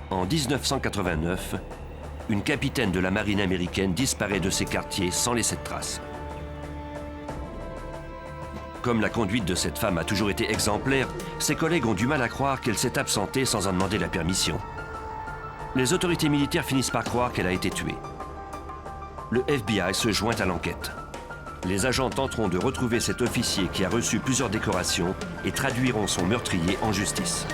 En 1989, une capitaine de la marine américaine disparaît de ses quartiers sans laisser de traces. Comme la conduite de cette femme a toujours été exemplaire, ses collègues ont du mal à croire qu'elle s'est absentée sans en demander la permission. Les autorités militaires finissent par croire qu'elle a été tuée. Le FBI se joint à l'enquête. Les agents tenteront de retrouver cet officier qui a reçu plusieurs décorations et traduiront son meurtrier en justice.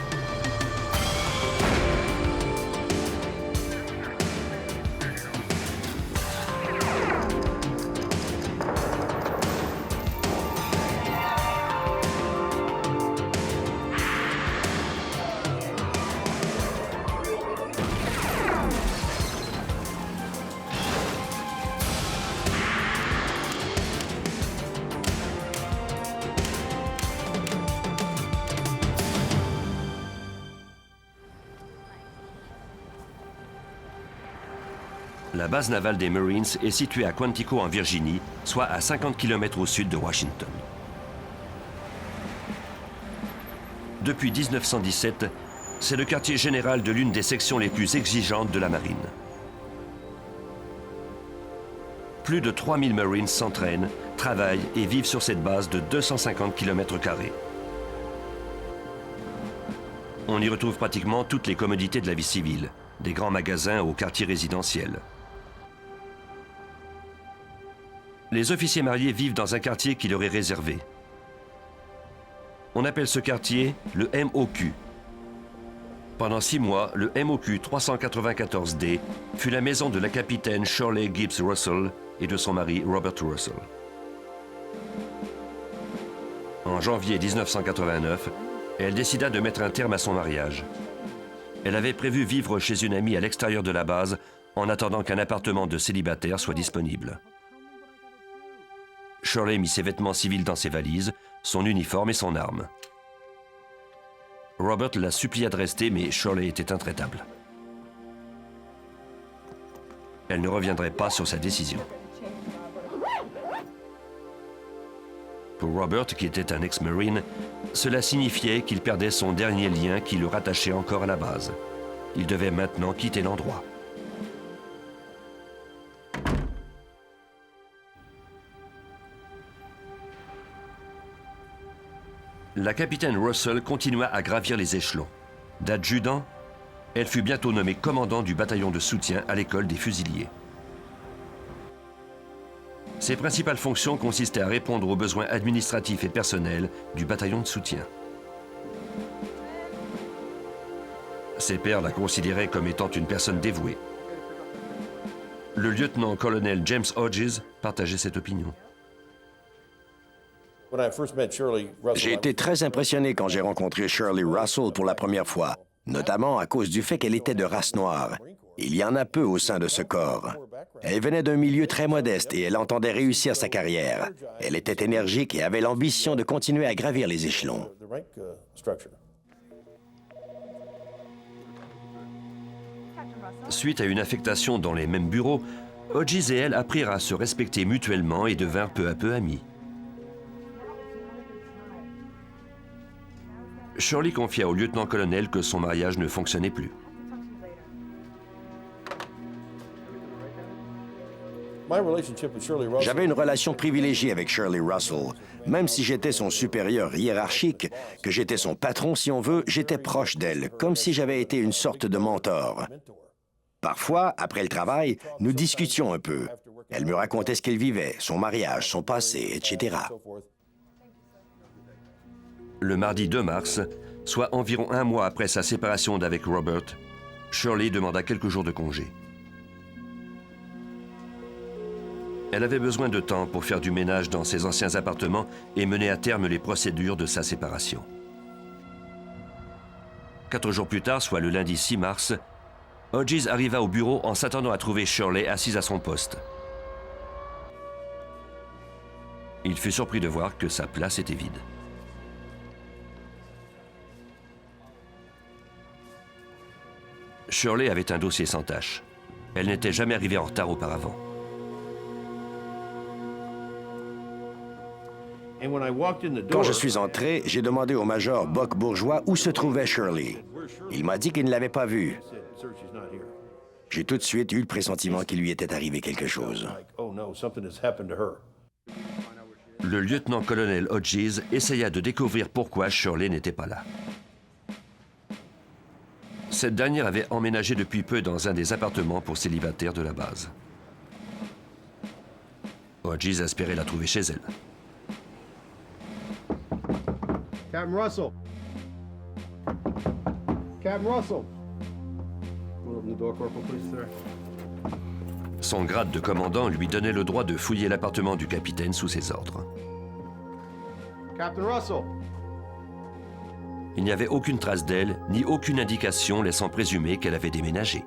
La base navale des Marines est située à Quantico en Virginie, soit à 50 km au sud de Washington. Depuis 1917, c'est le quartier général de l'une des sections les plus exigeantes de la marine. Plus de 3000 Marines s'entraînent, travaillent et vivent sur cette base de 250 km². On y retrouve pratiquement toutes les commodités de la vie civile, des grands magasins aux quartiers résidentiels. Les officiers mariés vivent dans un quartier qui leur est réservé. On appelle ce quartier le MOQ. Pendant 6 mois, le MOQ 394D fut la maison de la capitaine Shirley Gibbs Russell et de son mari Robert Russell. En janvier 1989, elle décida de mettre un terme à son mariage. Elle avait prévu vivre chez une amie à l'extérieur de la base en attendant qu'un appartement de célibataire soit disponible. Shirley mit ses vêtements civils dans ses valises, son uniforme et son arme. Robert la supplia de rester, mais Shirley était intraitable. Elle ne reviendrait pas sur sa décision. Pour Robert, qui était un ex-marine, cela signifiait qu'il perdait son dernier lien qui le rattachait encore à la base. Il devait maintenant quitter l'endroit. La capitaine Russell continua à gravir les échelons. D'adjudant, elle fut bientôt nommée commandant du bataillon de soutien à l'école des fusiliers. Ses principales fonctions consistaient à répondre aux besoins administratifs et personnels du bataillon de soutien. Ses pairs la considéraient comme étant une personne dévouée. Le lieutenant-colonel James Hodges partageait cette opinion. J'ai été très impressionné quand j'ai rencontré Shirley Russell pour la première fois, notamment à cause du fait qu'elle était de race noire. Il y en a peu au sein de ce corps. Elle venait d'un milieu très modeste et elle entendait réussir sa carrière. Elle était énergique et avait l'ambition de continuer à gravir les échelons. Suite à une affectation dans les mêmes bureaux, Hodges et elle apprirent à se respecter mutuellement et devinrent peu à peu amis. Shirley confia au lieutenant-colonel que son mariage ne fonctionnait plus. J'avais une relation privilégiée avec Shirley Russell. Même si j'étais son supérieur hiérarchique, que j'étais son patron si on veut, j'étais proche d'elle, comme si j'avais été une sorte de mentor. Parfois, après le travail, nous discutions un peu. Elle me racontait ce qu'elle vivait, son mariage, son passé, etc. Le mardi 2 mars, soit environ 1 mois après sa séparation d'avec Robert, Shirley demanda quelques jours de congé. Elle avait besoin de temps pour faire du ménage dans ses anciens appartements et mener à terme les procédures de sa séparation. 4 jours plus tard, soit le lundi 6 mars, Hodges arriva au bureau en s'attendant à trouver Shirley assise à son poste. Il fut surpris de voir que sa place était vide. Shirley avait un dossier sans tache. Elle n'était jamais arrivée en retard auparavant. Quand je suis entré, j'ai demandé au major Buck Bourgeois où se trouvait Shirley. Il m'a dit qu'il ne l'avait pas vue. J'ai tout de suite eu le pressentiment qu'il lui était arrivé quelque chose. Le lieutenant-colonel Hodges essaya de découvrir pourquoi Shirley n'était pas là. Cette dernière avait emménagé depuis peu dans un des appartements pour célibataires de la base. Hodges espérait la trouver chez elle. Captain Russell. Captain Russell. Open the door, Corporal, please, sir. Son grade de commandant lui donnait le droit de fouiller l'appartement du capitaine sous ses ordres. Captain Russell. Il n'y avait aucune trace d'elle, ni aucune indication laissant présumer qu'elle avait déménagé.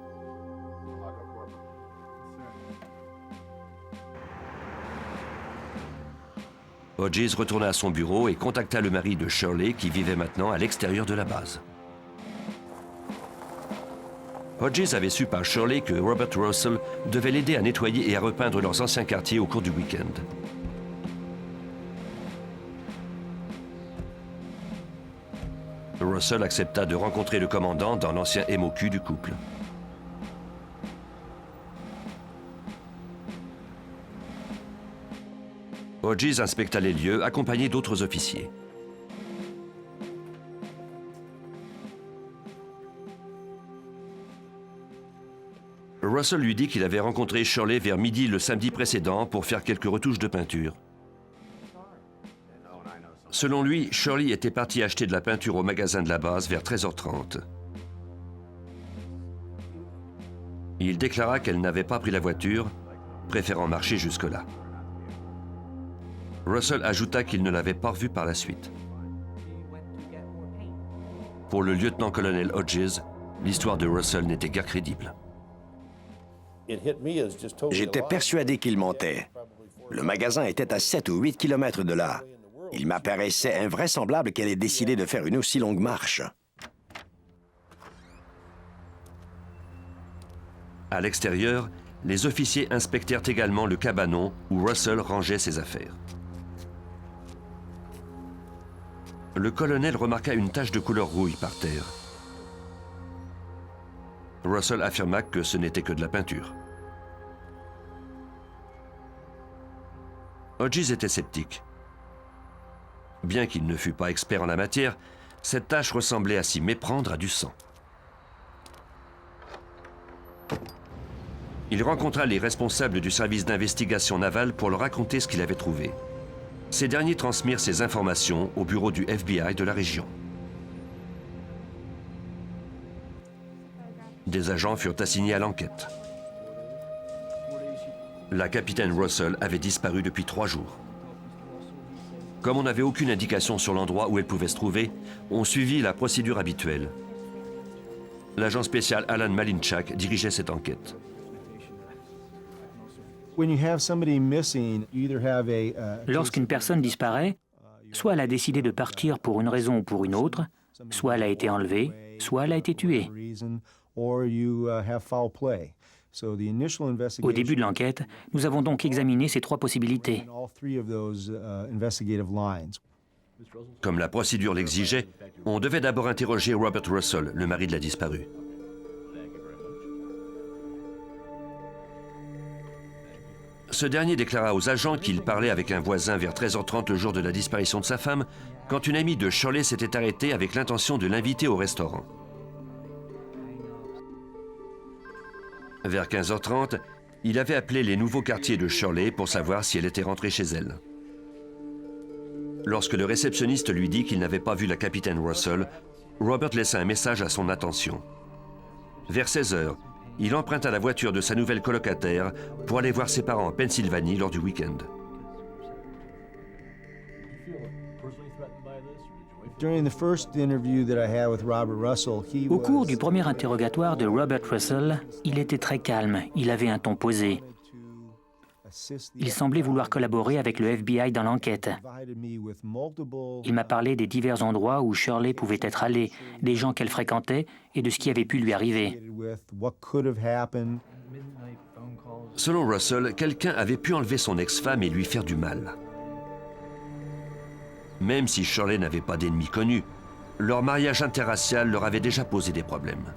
Hodges retourna à son bureau et contacta le mari de Shirley qui vivait maintenant à l'extérieur de la base. Hodges avait su par Shirley que Robert Russell devait l'aider à nettoyer et à repeindre leurs anciens quartiers au cours du week-end. Russell accepta de rencontrer le commandant dans l'ancien MOQ du couple. Hodges inspecta les lieux, accompagné d'autres officiers. Russell lui dit qu'il avait rencontré Shirley vers midi le samedi précédent pour faire quelques retouches de peinture. Selon lui, Shirley était partie acheter de la peinture au magasin de la base vers 13h30. Il déclara qu'elle n'avait pas pris la voiture, préférant marcher jusque-là. Russell ajouta qu'il ne l'avait pas revue par la suite. Pour le lieutenant-colonel Hodges, l'histoire de Russell n'était guère crédible. J'étais persuadé qu'il mentait. Le magasin était à 7 ou 8 kilomètres de là. Il m'apparaissait invraisemblable qu'elle ait décidé de faire une aussi longue marche. À l'extérieur, les officiers inspectèrent également le cabanon où Russell rangeait ses affaires. Le colonel remarqua une tache de couleur rouille par terre. Russell affirma que ce n'était que de la peinture. Hodges était sceptique. Bien qu'il ne fût pas expert en la matière, cette tache ressemblait à s'y méprendre à du sang. Il rencontra les responsables du service d'investigation navale pour leur raconter ce qu'il avait trouvé. Ces derniers transmirent ces informations au bureau du FBI de la région. Des agents furent assignés à l'enquête. La capitaine Russell avait disparu depuis 3 jours. Comme on n'avait aucune indication sur l'endroit où elle pouvait se trouver, on suivit la procédure habituelle. L'agent spécial Alan Malinchak dirigeait cette enquête. Lorsqu'une personne disparaît, soit elle a décidé de partir pour une raison ou pour une autre, soit elle a été enlevée, soit elle a été tuée. Au début de l'enquête, nous avons donc examiné ces 3 possibilités. Comme la procédure l'exigeait, on devait d'abord interroger Robert Russell, le mari de la disparue. Ce dernier déclara aux agents qu'il parlait avec un voisin vers 13h30 le jour de la disparition de sa femme, quand une amie de Shirley s'était arrêtée avec l'intention de l'inviter au restaurant. Vers 15h30, il avait appelé les nouveaux quartiers de Shirley pour savoir si elle était rentrée chez elle. Lorsque le réceptionniste lui dit qu'il n'avait pas vu la capitaine Russell, Robert laissa un message à son attention. Vers 16h, il emprunta la voiture de sa nouvelle colocataire pour aller voir ses parents en Pennsylvanie lors du week-end. Au cours du premier interrogatoire de Robert Russell, il était très calme, il avait un ton posé. Il semblait vouloir collaborer avec le FBI dans l'enquête. Il m'a parlé des divers endroits où Shirley pouvait être allée, des gens qu'elle fréquentait et de ce qui avait pu lui arriver. Selon Russell, quelqu'un avait pu enlever son ex-femme et lui faire du mal. Même si Shirley n'avait pas d'ennemis connus, leur mariage interracial leur avait déjà posé des problèmes.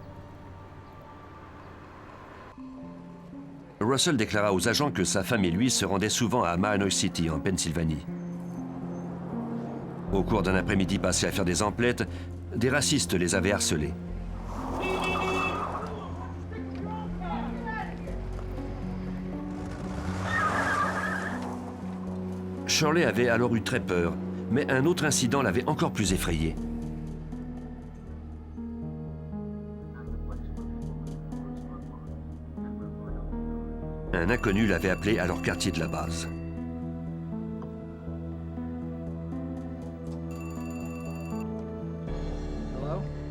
Russell déclara aux agents que sa femme et lui se rendaient souvent à Manor City, en Pennsylvanie. Au cours d'un après-midi passé à faire des emplettes, des racistes les avaient harcelés. Shirley avait alors eu très peur, mais un autre incident l'avait encore plus effrayée. Un inconnu l'avait appelée à leur quartier de la base.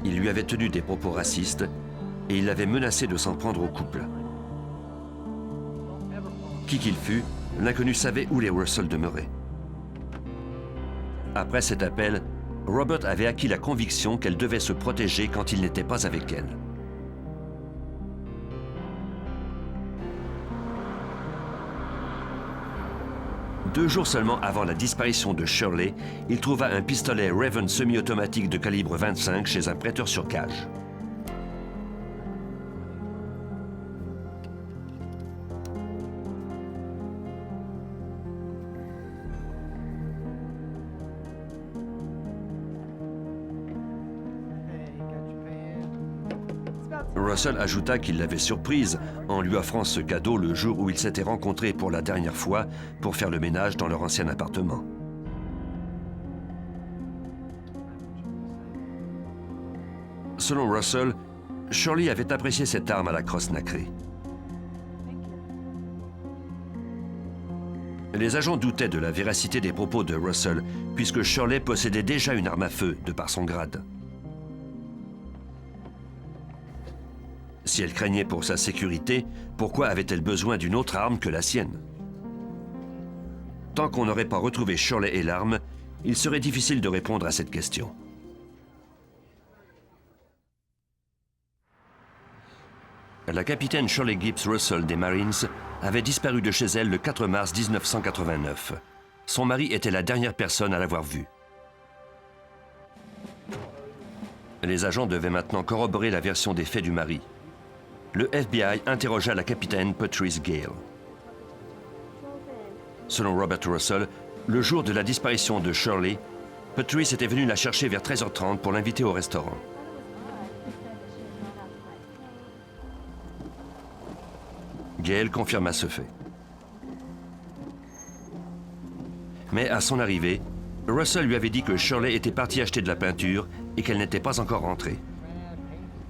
Il lui avait tenu des propos racistes et il l'avait menacé de s'en prendre au couple. Qui qu'il fût, l'inconnu savait où les Russell demeuraient. Après cet appel, Robert avait acquis la conviction qu'elle devait se protéger quand il n'était pas avec elle. Deux jours seulement avant la disparition de Shirley, il trouva un pistolet Raven semi-automatique de calibre 25 chez un prêteur sur cage. Russell ajouta qu'il l'avait surprise en lui offrant ce cadeau le jour où ils s'étaient rencontrés pour la dernière fois pour faire le ménage dans leur ancien appartement. Selon Russell, Shirley avait apprécié cette arme à la crosse nacrée. Les agents doutaient de la véracité des propos de Russell, puisque Shirley possédait déjà une arme à feu de par son grade. Si elle craignait pour sa sécurité, pourquoi avait-elle besoin d'une autre arme que la sienne? Tant qu'on n'aurait pas retrouvé Shirley et l'arme, il serait difficile de répondre à cette question. La capitaine Shirley Gibbs Russell des Marines avait disparu de chez elle le 4 mars 1989. Son mari était la dernière personne à l'avoir vue. Les agents devaient maintenant corroborer la version des faits du mari. Le FBI interrogea la capitaine Patrice Gale. Selon Robert Russell, le jour de la disparition de Shirley, Patrice était venu la chercher vers 13h30 pour l'inviter au restaurant. Gale confirma ce fait. Mais à son arrivée, Russell lui avait dit que Shirley était partie acheter de la peinture et qu'elle n'était pas encore rentrée.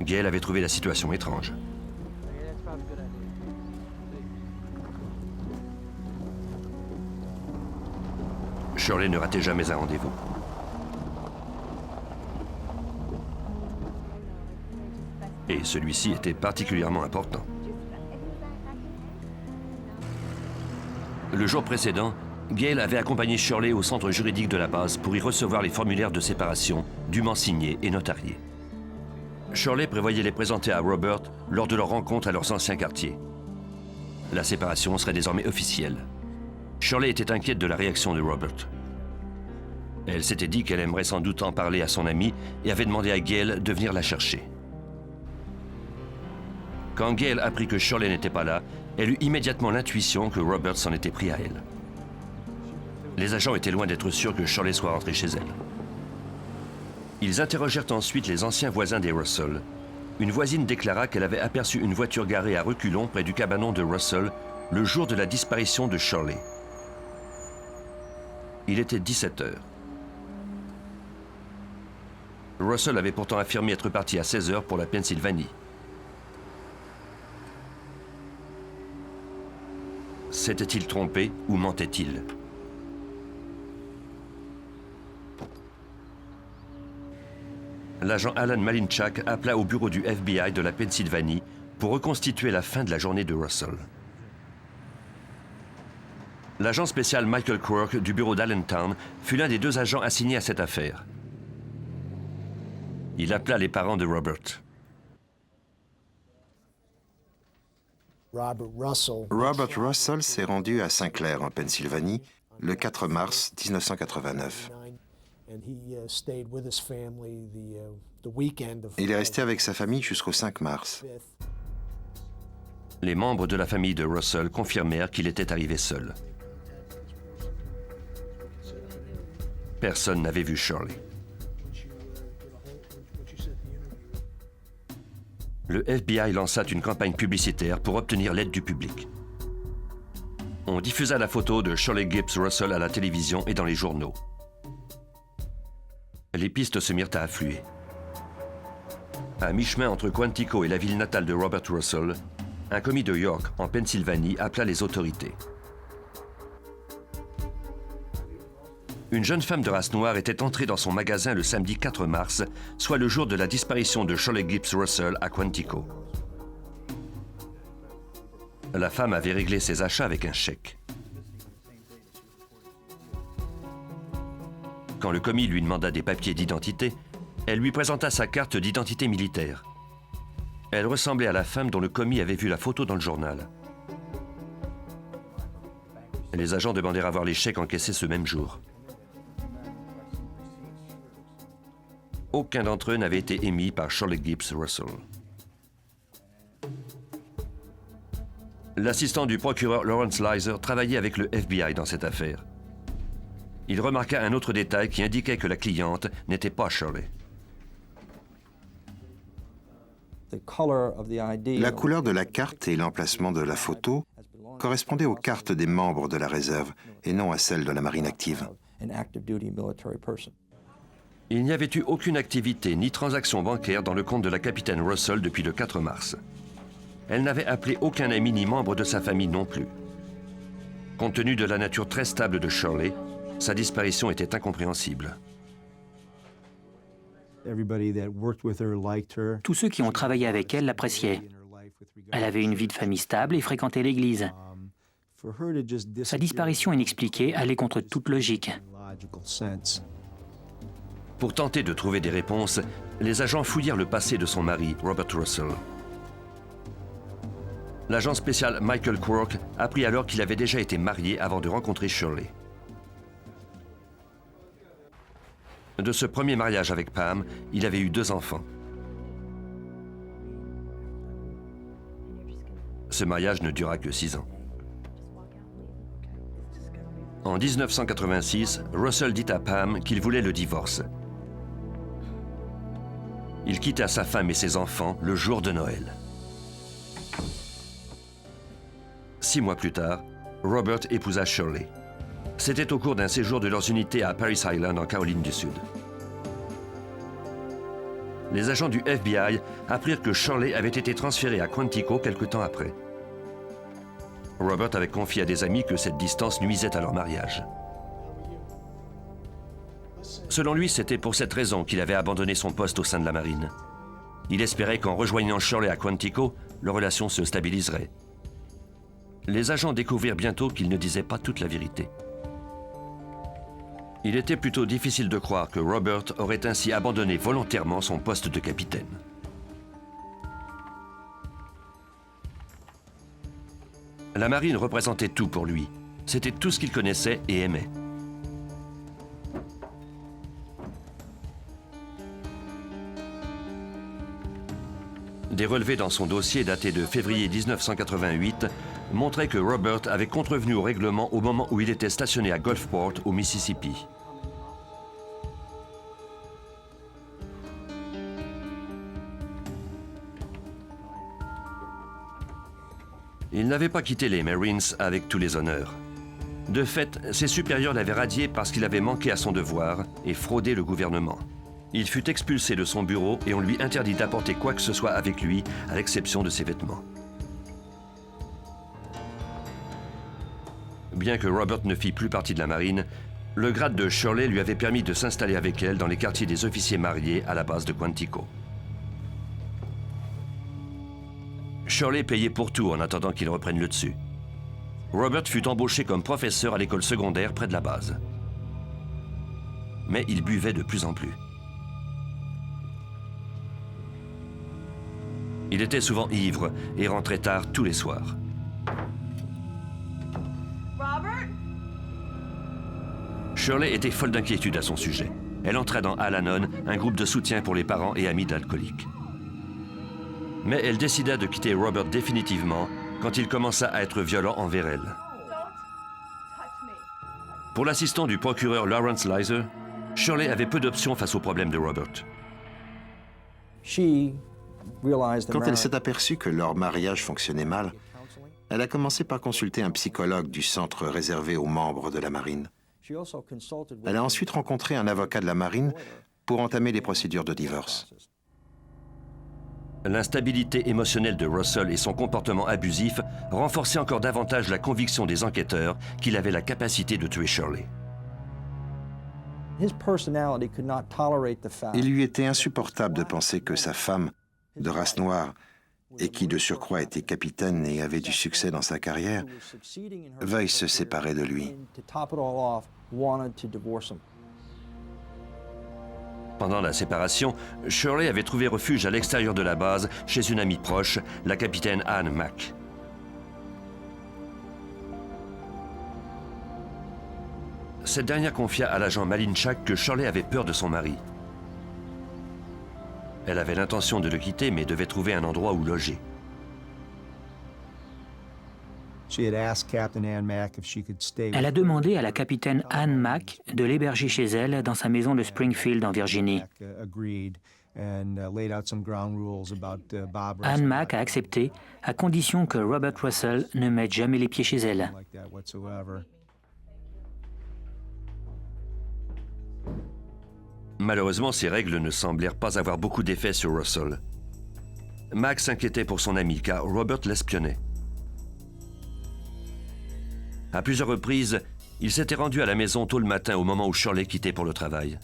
Gale avait trouvé la situation étrange. Shirley ne ratait jamais un rendez-vous. Et celui-ci était particulièrement important. Le jour précédent, Gale avait accompagné Shirley au centre juridique de la base pour y recevoir les formulaires de séparation, dûment signés et notariés. Shirley prévoyait les présenter à Robert lors de leur rencontre à leurs anciens quartiers. La séparation serait désormais officielle. Shirley était inquiète de la réaction de Robert. Elle s'était dit qu'elle aimerait sans doute en parler à son ami et avait demandé à Gale de venir la chercher. Quand Gale apprit que Shirley n'était pas là, elle eut immédiatement l'intuition que Robert s'en était pris à elle. Les agents étaient loin d'être sûrs que Shirley soit rentrée chez elle. Ils interrogèrent ensuite les anciens voisins des Russell. Une voisine déclara qu'elle avait aperçu une voiture garée à reculons près du cabanon de Russell le jour de la disparition de Shirley. Il était 17 heures. Russell avait pourtant affirmé être parti à 16 heures pour la Pennsylvanie. S'était-il trompé ou mentait-il? L'agent Alan Malinchak appela au bureau du FBI de la Pennsylvanie pour reconstituer la fin de la journée de Russell. L'agent spécial Michael Quirk du bureau d'Allentown fut l'un des deux agents assignés à cette affaire. Il appela les parents de Robert. Robert Russell s'est rendu à Saint-Clair, en Pennsylvanie, le 4 mars 1989. Il est resté avec sa famille jusqu'au 5 mars. Les membres de la famille de Russell confirmèrent qu'il était arrivé seul. Personne n'avait vu Shirley. Le FBI lança une campagne publicitaire pour obtenir l'aide du public. On diffusa la photo de Shirley Gibbs Russell à la télévision et dans les journaux. Les pistes se mirent à affluer. À mi-chemin entre Quantico et la ville natale de Robert Russell, un commis de York, en Pennsylvanie, appela les autorités. Une jeune femme de race noire était entrée dans son magasin le samedi 4 mars, soit le jour de la disparition de Shirley Gibbs Russell à Quantico. La femme avait réglé ses achats avec un chèque. Quand le commis lui demanda des papiers d'identité, elle lui présenta sa carte d'identité militaire. Elle ressemblait à la femme dont le commis avait vu la photo dans le journal. Les agents demandèrent à voir les chèques encaissés ce même jour. Aucun d'entre eux n'avait été émis par Shirley Gibbs Russell. L'assistant du procureur Lawrence Lizer travaillait avec le FBI dans cette affaire. Il remarqua un autre détail qui indiquait que la cliente n'était pas Shirley. La couleur de la carte et l'emplacement de la photo correspondaient aux cartes des membres de la réserve et non à celles de la marine active. Il n'y avait eu aucune activité ni transaction bancaire dans le compte de la capitaine Russell depuis le 4 mars. Elle n'avait appelé aucun ami ni membre de sa famille non plus. Compte tenu de la nature très stable de Shirley, sa disparition était incompréhensible. Tous ceux qui ont travaillé avec elle l'appréciaient. Elle avait une vie de famille stable et fréquentait l'église. Sa disparition inexpliquée allait contre toute logique. Pour tenter de trouver des réponses, les agents fouillèrent le passé de son mari, Robert Russell. L'agent spécial Michael Quirk apprit alors qu'il avait déjà été marié avant de rencontrer Shirley. De ce premier mariage avec Pam, il avait eu 2 enfants. Ce mariage ne dura que 6 ans. En 1986, Russell dit à Pam qu'il voulait le divorce. Il quitta sa femme et ses enfants le jour de Noël. 6 mois plus tard, Robert épousa Shirley. C'était au cours d'un séjour de leurs unités à Paris Island en Caroline du Sud. Les agents du FBI apprirent que Shirley avait été transférée à Quantico quelque temps après. Robert avait confié à des amis que cette distance nuisait à leur mariage. Selon lui, c'était pour cette raison qu'il avait abandonné son poste au sein de la marine. Il espérait qu'en rejoignant Shirley à Quantico, leur relation se stabiliserait. Les agents découvrirent bientôt qu'il ne disait pas toute la vérité. Il était plutôt difficile de croire que Robert aurait ainsi abandonné volontairement son poste de capitaine. La marine représentait tout pour lui. C'était tout ce qu'il connaissait et aimait. Des relevés dans son dossier daté de février 1988 montraient que Robert avait contrevenu au règlement au moment où il était stationné à Gulfport, au Mississippi. Il n'avait pas quitté les Marines avec tous les honneurs. De fait, ses supérieurs l'avaient radié parce qu'il avait manqué à son devoir et fraudé le gouvernement. Il fut expulsé de son bureau et on lui interdit d'apporter quoi que ce soit avec lui, à l'exception de ses vêtements. Bien que Robert ne fît plus partie de la marine, le grade de Shirley lui avait permis de s'installer avec elle dans les quartiers des officiers mariés à la base de Quantico. Shirley payait pour tout en attendant qu'il reprenne le dessus. Robert fut embauché comme professeur à l'école secondaire près de la base. Mais il buvait de plus en plus. Il était souvent ivre et rentrait tard tous les soirs. Robert? Shirley était folle d'inquiétude à son sujet. Elle entra dans Al-Anon, un groupe de soutien pour les parents et amis d'alcooliques. Mais elle décida de quitter Robert définitivement quand il commença à être violent envers elle. Pour l'assistant du procureur Lawrence Lizer, Shirley avait peu d'options face au problème de Robert. Quand elle s'est aperçue que leur mariage fonctionnait mal, elle a commencé par consulter un psychologue du centre réservé aux membres de la marine. Elle a ensuite rencontré un avocat de la marine pour entamer les procédures de divorce. L'instabilité émotionnelle de Russell et son comportement abusif renforçaient encore davantage la conviction des enquêteurs qu'il avait la capacité de tuer Shirley. Il lui était insupportable de penser que sa femme, de race noire, et qui de surcroît était capitaine et avait du succès dans sa carrière, veuille se séparer de lui. Pendant la séparation, Shirley avait trouvé refuge à l'extérieur de la base chez une amie proche, la capitaine Anne Mack. Cette dernière confia à l'agent Malinchak que Shirley avait peur de son mari. Elle avait l'intention de le quitter, mais devait trouver un endroit où loger. Elle a demandé à la capitaine Anne Mack de l'héberger chez elle dans sa maison de Springfield en Virginie. Anne Mack a accepté à condition que Robert Russell ne mette jamais les pieds chez elle. Malheureusement, ces règles ne semblèrent pas avoir beaucoup d'effet sur Russell. Mack s'inquiétait pour son ami car Robert l'espionnait. À plusieurs reprises, il s'était rendu à la maison tôt le matin au moment où Shirley quittait pour le travail.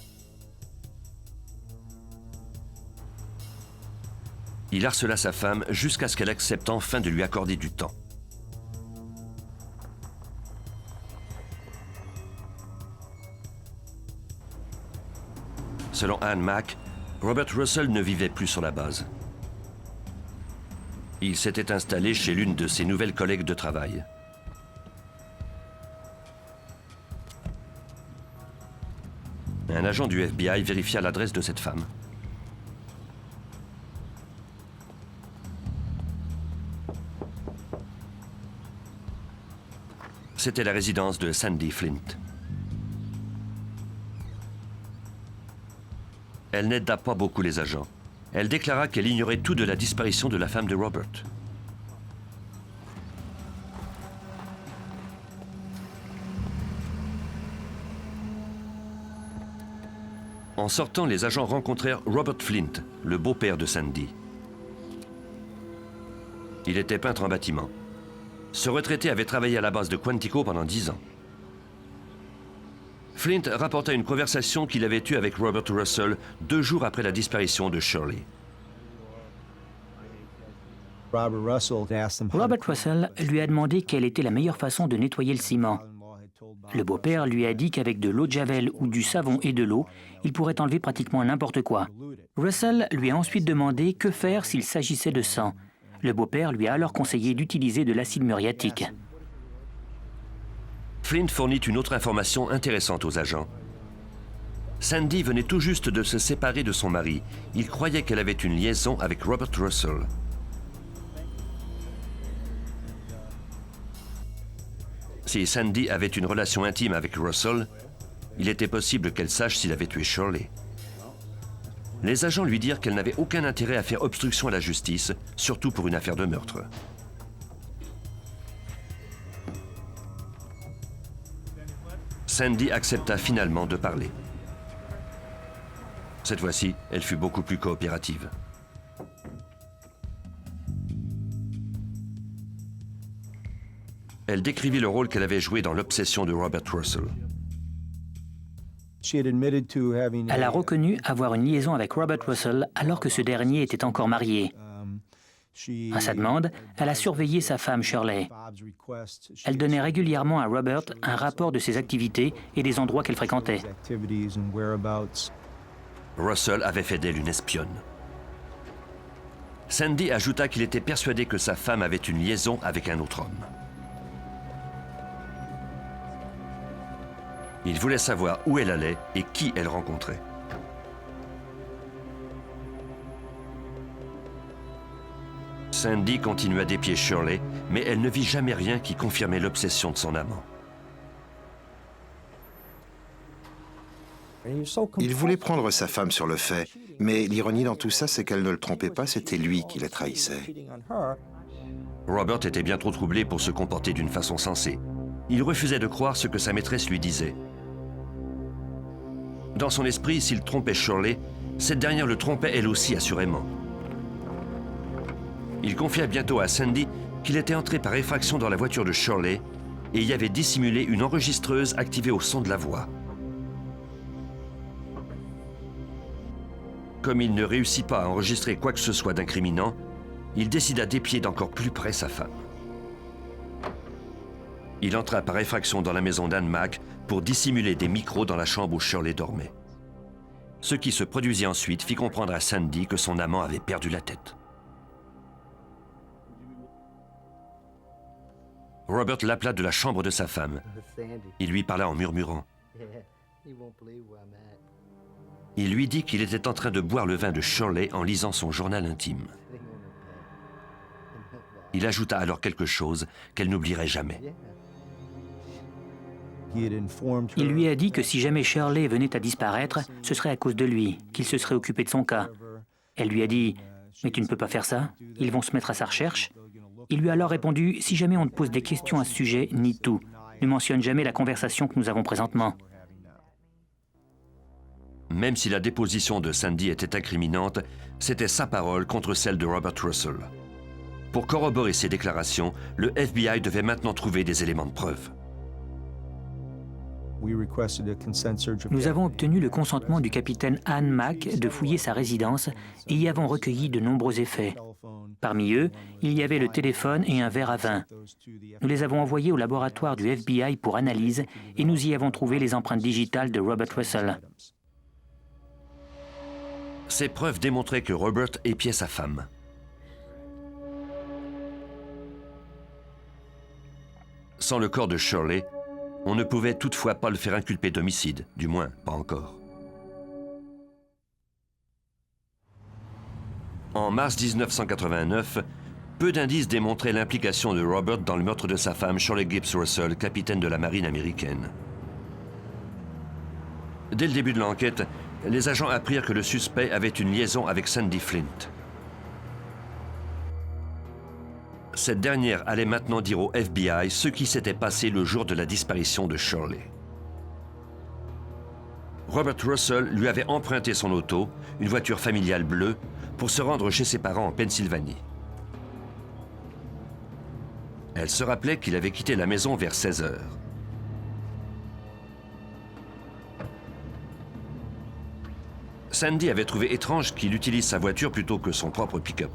Il harcela sa femme jusqu'à ce qu'elle accepte enfin de lui accorder du temps. Selon Anne Mack, Robert Russell ne vivait plus sur la base. Il s'était installé chez l'une de ses nouvelles collègues de travail. Un agent du FBI vérifia l'adresse de cette femme. C'était la résidence de Sandy Flint. Elle n'aida pas beaucoup les agents. Elle déclara qu'elle ignorait tout de la disparition de la femme de Robert. En sortant, les agents rencontrèrent Robert Flint, le beau-père de Sandy. Il était peintre en bâtiment. Ce retraité avait travaillé à la base de Quantico pendant 10 ans. Flint rapporta une conversation qu'il avait eue avec Robert Russell 2 jours après la disparition de Shirley. Robert Russell lui a demandé quelle était la meilleure façon de nettoyer le ciment. Le beau-père lui a dit qu'avec de l'eau de javel ou du savon et de l'eau, il pourrait enlever pratiquement n'importe quoi. Russell lui a ensuite demandé que faire s'il s'agissait de sang. Le beau-père lui a alors conseillé d'utiliser de l'acide muriatique. Flint fournit une autre information intéressante aux agents. Sandy venait tout juste de se séparer de son mari. Il croyait qu'elle avait une liaison avec Robert Russell. Si Sandy avait une relation intime avec Russell, il était possible qu'elle sache s'il avait tué Shirley. Les agents lui dirent qu'elle n'avait aucun intérêt à faire obstruction à la justice, surtout pour une affaire de meurtre. Sandy accepta finalement de parler. Cette fois-ci, elle fut beaucoup plus coopérative. Elle décrivit le rôle qu'elle avait joué dans l'obsession de Robert Russell. Elle a reconnu avoir une liaison avec Robert Russell alors que ce dernier était encore marié. À sa demande, elle a surveillé sa femme Shirley. Elle donnait régulièrement à Robert un rapport de ses activités et des endroits qu'elle fréquentait. Russell avait fait d'elle une espionne. Sandy ajouta qu'il était persuadé que sa femme avait une liaison avec un autre homme. Il voulait savoir où elle allait et qui elle rencontrait. Sandy continua d'épier Shirley, mais elle ne vit jamais rien qui confirmait l'obsession de son amant. Il voulait prendre sa femme sur le fait, mais l'ironie dans tout ça, c'est qu'elle ne le trompait pas, c'était lui qui la trahissait. Robert était bien trop troublé pour se comporter d'une façon sensée. Il refusait de croire ce que sa maîtresse lui disait. Dans son esprit, s'il trompait Shirley, cette dernière le trompait elle aussi assurément. Il confia bientôt à Sandy qu'il était entré par effraction dans la voiture de Shirley et y avait dissimulé une enregistreuse activée au son de la voix. Comme il ne réussit pas à enregistrer quoi que ce soit d'incriminant, il décida d'épier d'encore plus près sa femme. Il entra par effraction dans la maison d'Anne Mack pour dissimuler des micros dans la chambre où Shirley dormait. Ce qui se produisit ensuite fit comprendre à Sandy que son amant avait perdu la tête. Robert l'appela de la chambre de sa femme. Il lui parla en murmurant. Il lui dit qu'il était en train de boire le vin de Shirley en lisant son journal intime. Il ajouta alors quelque chose qu'elle n'oublierait jamais. Il lui a dit que si jamais Shirley venait à disparaître, ce serait à cause de lui, qu'il se serait occupé de son cas. Elle lui a dit « Mais tu ne peux pas faire ça, ils vont se mettre à sa recherche ». Il lui a alors répondu « Si jamais on te pose des questions à ce sujet, nie tout. Ne mentionne jamais la conversation que nous avons présentement. » Même si la déposition de Sandy était incriminante, c'était sa parole contre celle de Robert Russell. Pour corroborer ses déclarations, le FBI devait maintenant trouver des éléments de preuve. Nous avons obtenu le consentement du capitaine Anne Mack de fouiller sa résidence et y avons recueilli de nombreux effets. Parmi eux, il y avait le téléphone et un verre à vin. Nous les avons envoyés au laboratoire du FBI pour analyse et nous y avons trouvé les empreintes digitales de Robert Russell. Ces preuves démontraient que Robert épiait sa femme. Sans le corps de Shirley, on ne pouvait toutefois pas le faire inculper d'homicide, du moins pas encore. En mars 1989, peu d'indices démontraient l'implication de Robert dans le meurtre de sa femme Shirley Gibbs Russell, capitaine de la marine américaine. Dès le début de l'enquête, les agents apprirent que le suspect avait une liaison avec Sandy Flint. Cette dernière allait maintenant dire au FBI ce qui s'était passé le jour de la disparition de Shirley. Robert Russell lui avait emprunté son auto, une voiture familiale bleue, pour se rendre chez ses parents en Pennsylvanie. Elle se rappelait qu'il avait quitté la maison vers 16 heures. Sandy avait trouvé étrange qu'il utilise sa voiture plutôt que son propre pick-up.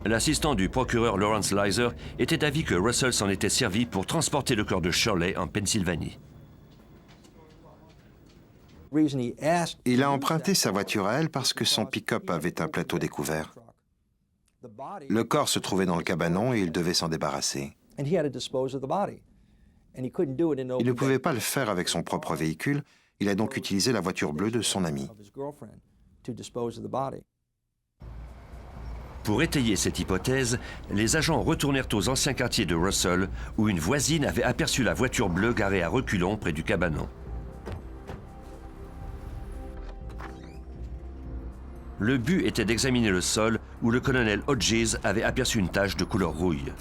L'assistant du procureur Lawrence Leiser était d'avis que Russell s'en était servi pour transporter le corps de Shirley en Pennsylvanie. Il a emprunté sa voiture à elle parce que son pick-up avait un plateau découvert. Le corps se trouvait dans le cabanon et il devait s'en débarrasser. Il ne pouvait pas le faire avec son propre véhicule, il a donc utilisé la voiture bleue de son ami. Pour étayer cette hypothèse, les agents retournèrent aux anciens quartiers de Russell, où une voisine avait aperçu la voiture bleue garée à reculons près du cabanon. Le but était d'examiner le sol où le colonel Hodges avait aperçu une tache de couleur rouille.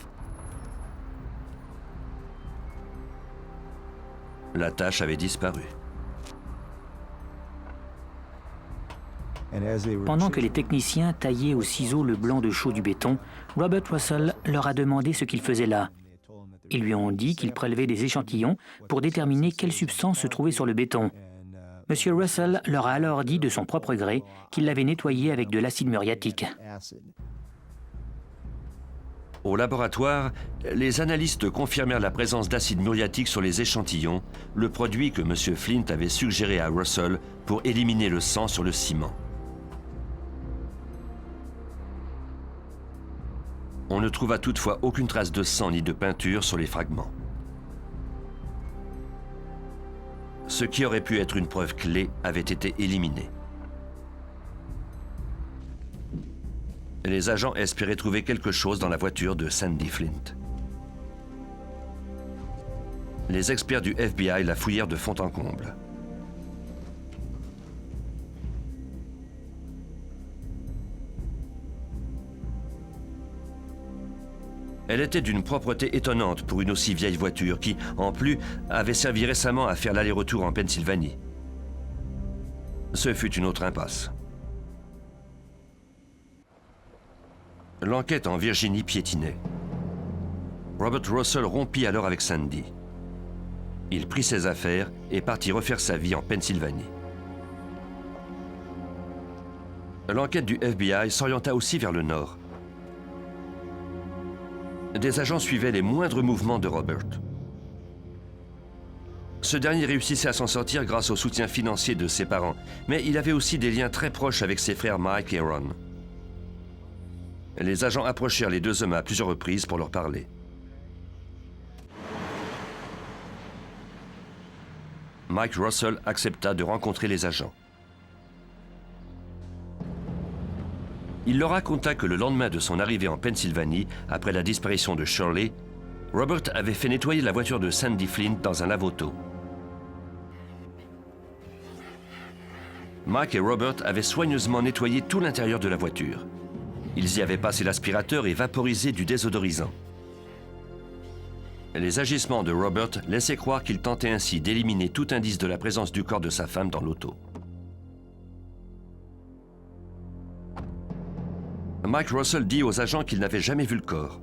La tache avait disparu. Pendant que les techniciens taillaient au ciseau le blanc de chaux du béton, Robert Russell leur a demandé ce qu'ils faisaient là. Ils lui ont dit qu'ils prélevaient des échantillons pour déterminer quelle substance se trouvait sur le béton. Monsieur Russell leur a alors dit de son propre gré qu'il l'avait nettoyé avec de l'acide muriatique. Au laboratoire, les analystes confirmèrent la présence d'acide muriatique sur les échantillons, le produit que M. Flint avait suggéré à Russell pour éliminer le sang sur le ciment. On ne trouva toutefois aucune trace de sang ni de peinture sur les fragments. Ce qui aurait pu être une preuve clé avait été éliminé. Les agents espéraient trouver quelque chose dans la voiture de Sandy Flint. Les experts du FBI la fouillèrent de fond en comble. Elle était d'une propreté étonnante pour une aussi vieille voiture qui, en plus, avait servi récemment à faire l'aller-retour en Pennsylvanie. Ce fut une autre impasse. L'enquête en Virginie piétinait. Robert Russell rompit alors avec Sandy. Il prit ses affaires et partit refaire sa vie en Pennsylvanie. L'enquête du FBI s'orienta aussi vers le nord. Des agents suivaient les moindres mouvements de Robert. Ce dernier réussissait à s'en sortir grâce au soutien financier de ses parents, mais il avait aussi des liens très proches avec ses frères Mike et Ron. Les agents approchèrent les deux hommes à plusieurs reprises pour leur parler. Mike Russell accepta de rencontrer les agents. Il leur raconta que le lendemain de son arrivée en Pennsylvanie, après la disparition de Shirley, Robert avait fait nettoyer la voiture de Sandy Flint dans un lave-auto. Mike et Robert avaient soigneusement nettoyé tout l'intérieur de la voiture. Ils y avaient passé l'aspirateur et vaporisé du désodorisant. Les agissements de Robert laissaient croire qu'il tentait ainsi d'éliminer tout indice de la présence du corps de sa femme dans l'auto. Mike Russell dit aux agents qu'il n'avait jamais vu le corps.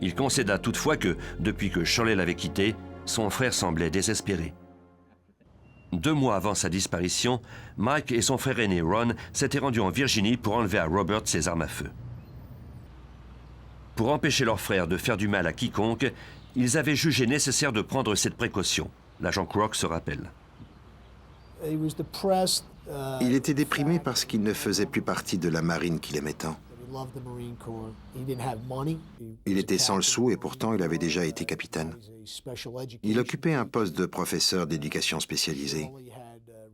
Il concéda toutefois que, depuis que Shirley l'avait quitté, son frère semblait désespéré. 2 mois avant sa disparition, Mike et son frère aîné Ron s'étaient rendus en Virginie pour enlever à Robert ses armes à feu. Pour empêcher leur frère de faire du mal à quiconque, ils avaient jugé nécessaire de prendre cette précaution. L'agent Crook se rappelle. Il était déprimé parce qu'il ne faisait plus partie de la marine qu'il aimait tant. Il était sans le sou et pourtant il avait déjà été capitaine. Il occupait un poste de professeur d'éducation spécialisée.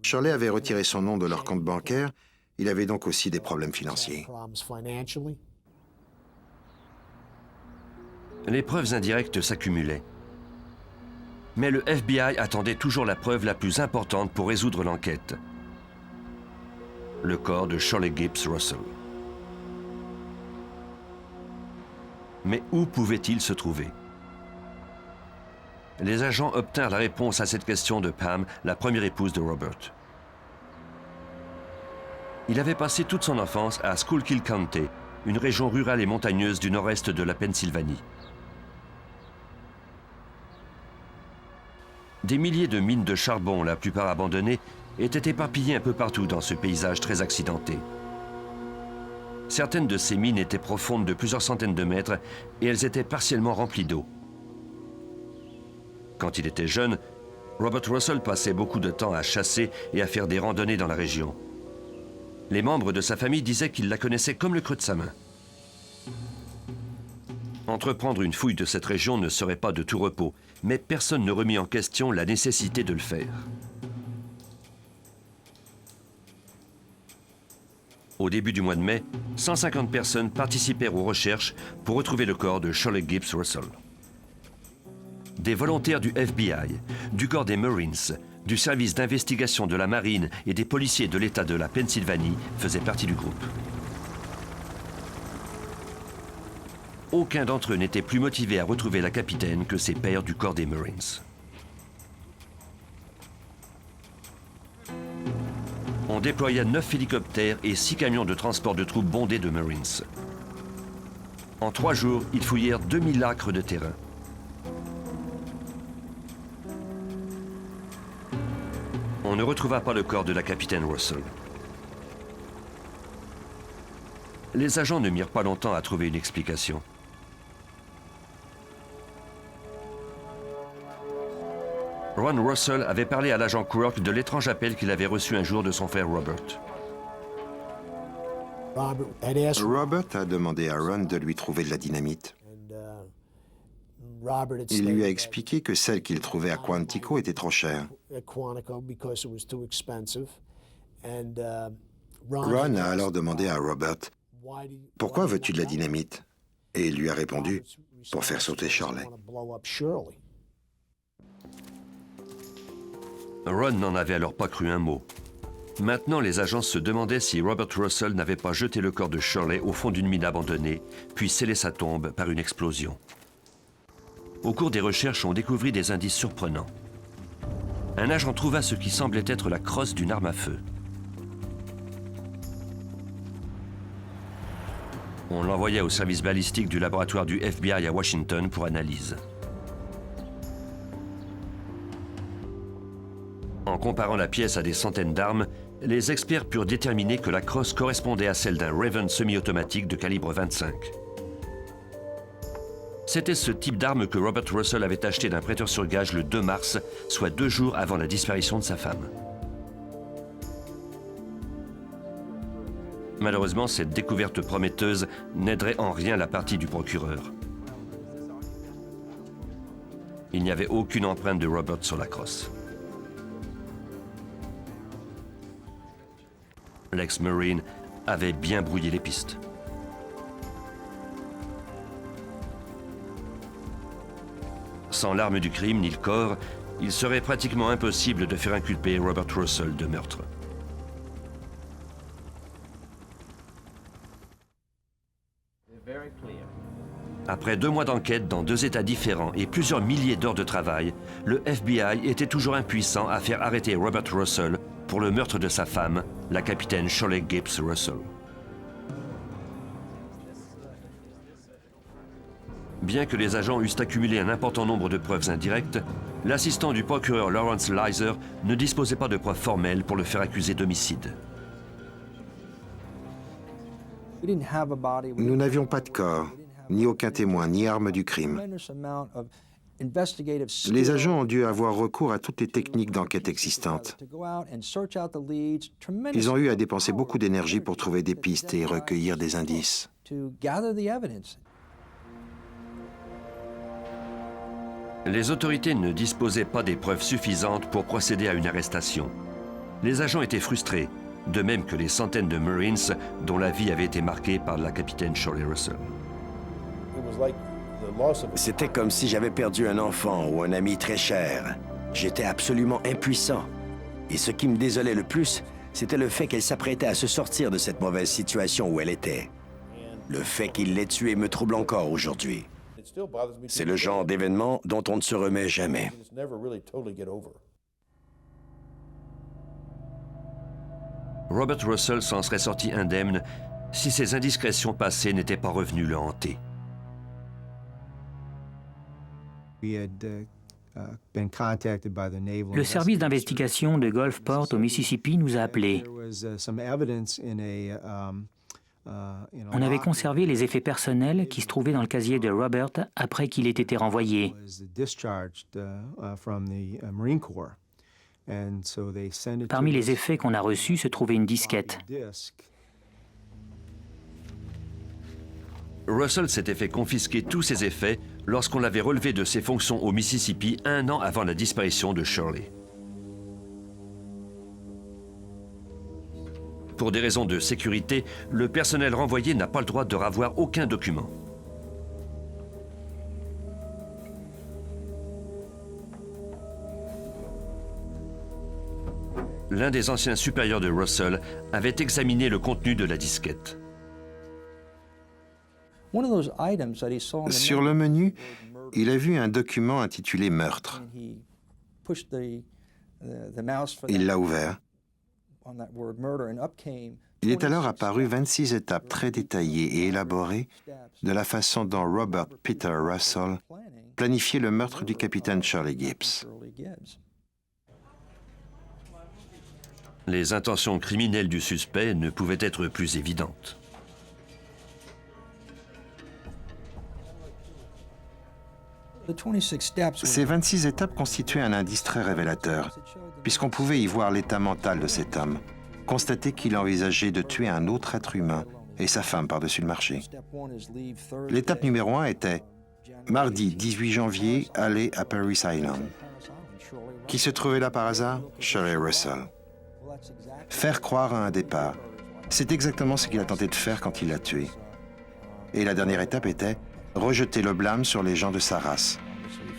Shirley avait retiré son nom de leur compte bancaire. Il avait donc aussi des problèmes financiers. Les preuves indirectes s'accumulaient. Mais le FBI attendait toujours la preuve la plus importante pour résoudre l'enquête. Le corps de Shirley Gibbs Russell. Mais où pouvait-il se trouver? Les agents obtinrent la réponse à cette question de Pam, la première épouse de Robert. Il avait passé toute son enfance à Schuylkill County, une région rurale et montagneuse du nord-est de la Pennsylvanie. Des milliers de mines de charbon, la plupart abandonnées, étaient éparpillées un peu partout dans ce paysage très accidenté. Certaines de ces mines étaient profondes de plusieurs centaines de mètres et elles étaient partiellement remplies d'eau. Quand il était jeune, Robert Russell passait beaucoup de temps à chasser et à faire des randonnées dans la région. Les membres de sa famille disaient qu'il la connaissait comme le creux de sa main. Entreprendre une fouille de cette région ne serait pas de tout repos, mais personne ne remit en question la nécessité de le faire. Au début du mois de mai, 150 personnes participèrent aux recherches pour retrouver le corps de Shirley Gibbs Russell. Des volontaires du FBI, du corps des Marines, du service d'investigation de la marine et des policiers de l'État de la Pennsylvanie faisaient partie du groupe. Aucun d'entre eux n'était plus motivé à retrouver la capitaine que ses pairs du corps des Marines. On déploya 9 hélicoptères et 6 camions de transport de troupes bondés de Marines. En 3 jours, ils fouillèrent 2000 acres de terrain. On ne retrouva pas le corps de la capitaine Russell. Les agents ne mirent pas longtemps à trouver une explication. Ron Russell avait parlé à l'agent Crook de l'étrange appel qu'il avait reçu un jour de son frère Robert. Robert a demandé à Ron de lui trouver de la dynamite. Il lui a expliqué que celle qu'il trouvait à Quantico était trop chère. Ron a alors demandé à Robert « Pourquoi veux-tu de la dynamite ?» Et il lui a répondu « Pour faire sauter Shirley. » Ron n'en avait alors pas cru un mot. Maintenant, les agents se demandaient si Robert Russell n'avait pas jeté le corps de Shirley au fond d'une mine abandonnée, puis scellé sa tombe par une explosion. Au cours des recherches, on découvrit des indices surprenants. Un agent trouva ce qui semblait être la crosse d'une arme à feu. On l'envoya au service balistique du laboratoire du FBI à Washington pour analyse. En comparant la pièce à des centaines d'armes, les experts purent déterminer que la crosse correspondait à celle d'un Raven semi-automatique de calibre 25. C'était ce type d'arme que Robert Russell avait acheté d'un prêteur sur gage le 2 mars, soit 2 jours avant la disparition de sa femme. Malheureusement, cette découverte prometteuse n'aiderait en rien la partie du procureur. Il n'y avait aucune empreinte de Robert sur la crosse. L'ex-Marine avait bien brouillé les pistes. Sans l'arme du crime ni le corps, il serait pratiquement impossible de faire inculper Robert Russell de meurtre. Après 2 mois d'enquête dans 2 États différents et plusieurs milliers d'heures de travail, le FBI était toujours impuissant à faire arrêter Robert Russell pour le meurtre de sa femme, la capitaine Shirley Gibbs Russell. Bien que les agents eussent accumulé un important nombre de preuves indirectes, l'assistant du procureur Lawrence Lizer ne disposait pas de preuves formelles pour le faire accuser d'homicide. Nous n'avions pas de corps, ni aucun témoin, ni arme du crime. Les agents ont dû avoir recours à toutes les techniques d'enquête existantes. Ils ont eu à dépenser beaucoup d'énergie pour trouver des pistes et recueillir des indices. Les autorités ne disposaient pas des preuves suffisantes pour procéder à une arrestation. Les agents étaient frustrés, de même que les centaines de Marines dont la vie avait été marquée par la capitaine Shirley Russell. C'était comme si j'avais perdu un enfant ou un ami très cher. J'étais absolument impuissant. Et ce qui me désolait le plus, c'était le fait qu'elle s'apprêtait à se sortir de cette mauvaise situation où elle était. Le fait qu'il l'ait tuée me trouble encore aujourd'hui. C'est le genre d'événement dont on ne se remet jamais. Robert Russell s'en serait sorti indemne si ses indiscrétions passées n'étaient pas revenues le hanter. Le service d'investigation de Gulfport au Mississippi nous a appelés. On avait conservé les effets personnels qui se trouvaient dans le casier de Robert après qu'il ait été renvoyé. Parmi les effets qu'on a reçus se trouvait une disquette. Russell s'était fait confisquer tous ses effets lorsqu'on l'avait relevé de ses fonctions au Mississippi 1 an avant la disparition de Shirley. Pour des raisons de sécurité, le personnel renvoyé n'a pas le droit de ravoir aucun document. L'un des anciens supérieurs de Russell avait examiné le contenu de la disquette. Sur le menu, il a vu un document intitulé « Meurtre ». Il l'a ouvert. Il est alors apparu 26 étapes très détaillées et élaborées de la façon dont Robert Peter Russell planifiait le meurtre du capitaine Shirley Gibbs. Les intentions criminelles du suspect ne pouvaient être plus évidentes. Ces 26 étapes constituaient un indice très révélateur, puisqu'on pouvait y voir l'état mental de cet homme, constater qu'il envisageait de tuer un autre être humain et sa femme par-dessus le marché. L'étape numéro 1 était « Mardi 18 janvier, aller à Paris Island ». Qui se trouvait là par hasard? Shirley Russell. Faire croire à un départ, C'est exactement ce qu'il a tenté de faire quand il l'a tué. Et la dernière étape était rejeter le blâme sur les gens de sa race.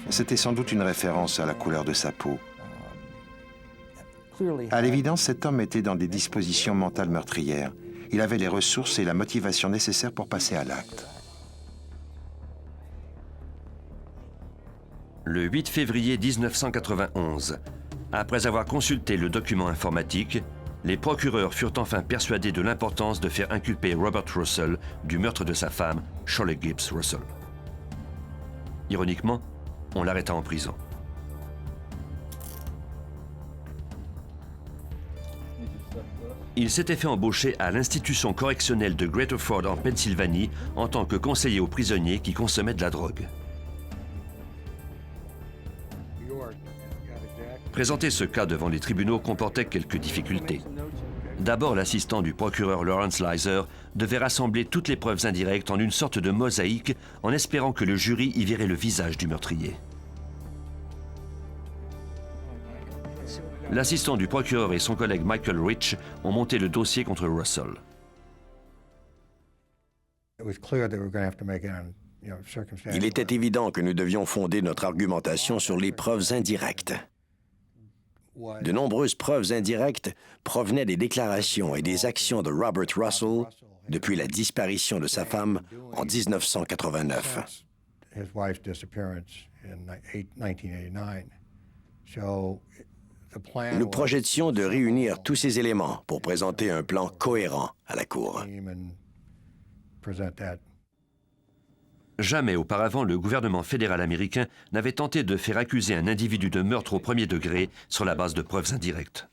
C'était sans doute une référence à la couleur de sa peau. À l'évidence, cet homme était dans des dispositions mentales meurtrières. Il avait les ressources et la motivation nécessaires pour passer à l'acte. Le 8 février 1991, après avoir consulté le document informatique, les procureurs furent enfin persuadés de l'importance de faire inculper Robert Russell du meurtre de sa femme, Shirley Gibbs Russell. Ironiquement, on l'arrêta en prison. Il s'était fait embaucher à l'institution correctionnelle de Graterford en Pennsylvanie en tant que conseiller aux prisonniers qui consommaient de la drogue. Présenter ce cas devant les tribunaux comportait quelques difficultés. D'abord, l'assistant du procureur Lawrence Lizer devait rassembler toutes les preuves indirectes en une sorte de mosaïque en espérant que le jury y verrait le visage du meurtrier. L'assistant du procureur et son collègue Michael Rich ont monté le dossier contre Russell. Il était évident que nous devions fonder notre argumentation sur les preuves indirectes. De nombreuses preuves indirectes provenaient des déclarations et des actions de Robert Russell depuis la disparition de sa femme en 1989. Nous projetions de réunir tous ces éléments pour présenter un plan cohérent à la Cour. Jamais auparavant, le gouvernement fédéral américain n'avait tenté de faire accuser un individu de meurtre au premier degré sur la base de preuves indirectes.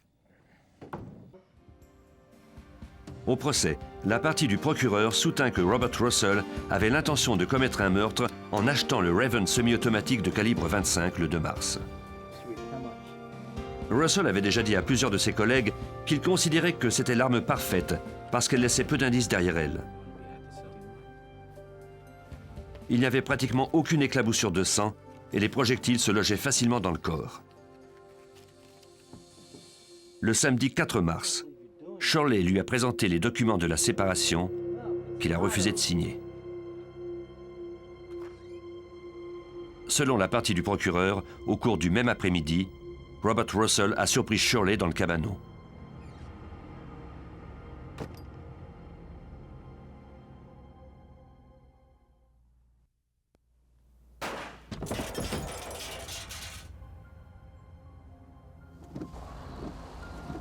Au procès, la partie du procureur soutint que Robert Russell avait l'intention de commettre un meurtre en achetant le Raven semi-automatique de calibre 25 le 2 mars. Russell avait déjà dit à plusieurs de ses collègues qu'il considérait que c'était l'arme parfaite parce qu'elle laissait peu d'indices derrière elle. Il n'y avait pratiquement aucune éclaboussure de sang et les projectiles se logeaient facilement dans le corps. Le samedi 4 mars, Shirley lui a présenté les documents de la séparation qu'il a refusé de signer. Selon la partie du procureur, au cours du même après-midi, Robert Russell a surpris Shirley dans le cabanon.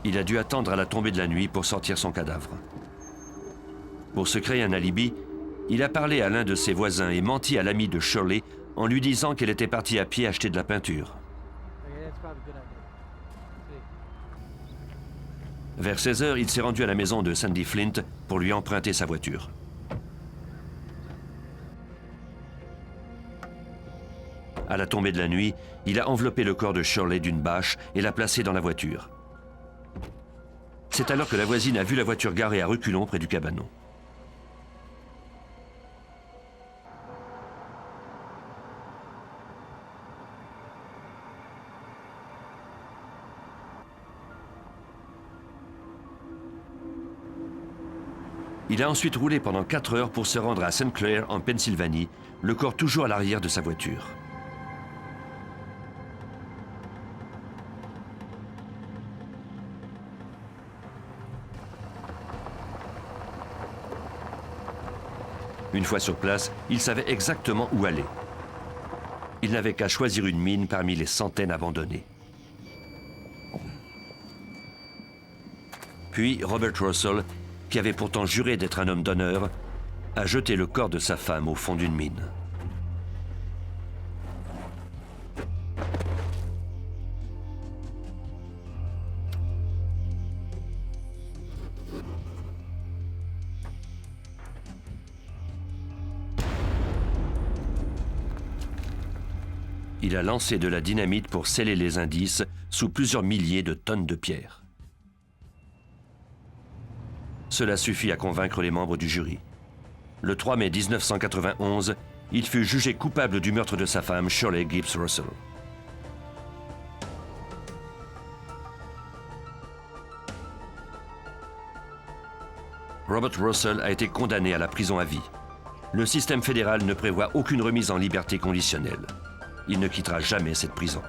Il a dû attendre à la tombée de la nuit pour sortir son cadavre. Pour se créer un alibi, il a parlé à l'un de ses voisins et menti à l'ami de Shirley en lui disant qu'elle était partie à pied acheter de la peinture. Vers 16 h, il s'est rendu à la maison de Sandy Flint pour lui emprunter sa voiture. À la tombée de la nuit, il a enveloppé le corps de Shirley d'une bâche et l'a placé dans la voiture. C'est alors que la voisine a vu la voiture garée à reculons près du cabanon. Il a ensuite roulé pendant 4 heures pour se rendre à St. Clair, en Pennsylvanie, le corps toujours à l'arrière de sa voiture. Une fois sur place, il savait exactement où aller. Il n'avait qu'à choisir une mine parmi les centaines abandonnées. Puis Robert Russell, qui avait pourtant juré d'être un homme d'honneur, a jeté le corps de sa femme au fond d'une mine. Il a lancé de la dynamite pour sceller les indices sous plusieurs milliers de tonnes de pierres. Cela suffit à convaincre les membres du jury. Le 3 mai 1991, il fut jugé coupable du meurtre de sa femme, Shirley Gibbs Russell. Robert Russell a été condamné à la prison à vie. Le système fédéral ne prévoit aucune remise en liberté conditionnelle. Il ne quittera jamais cette prison.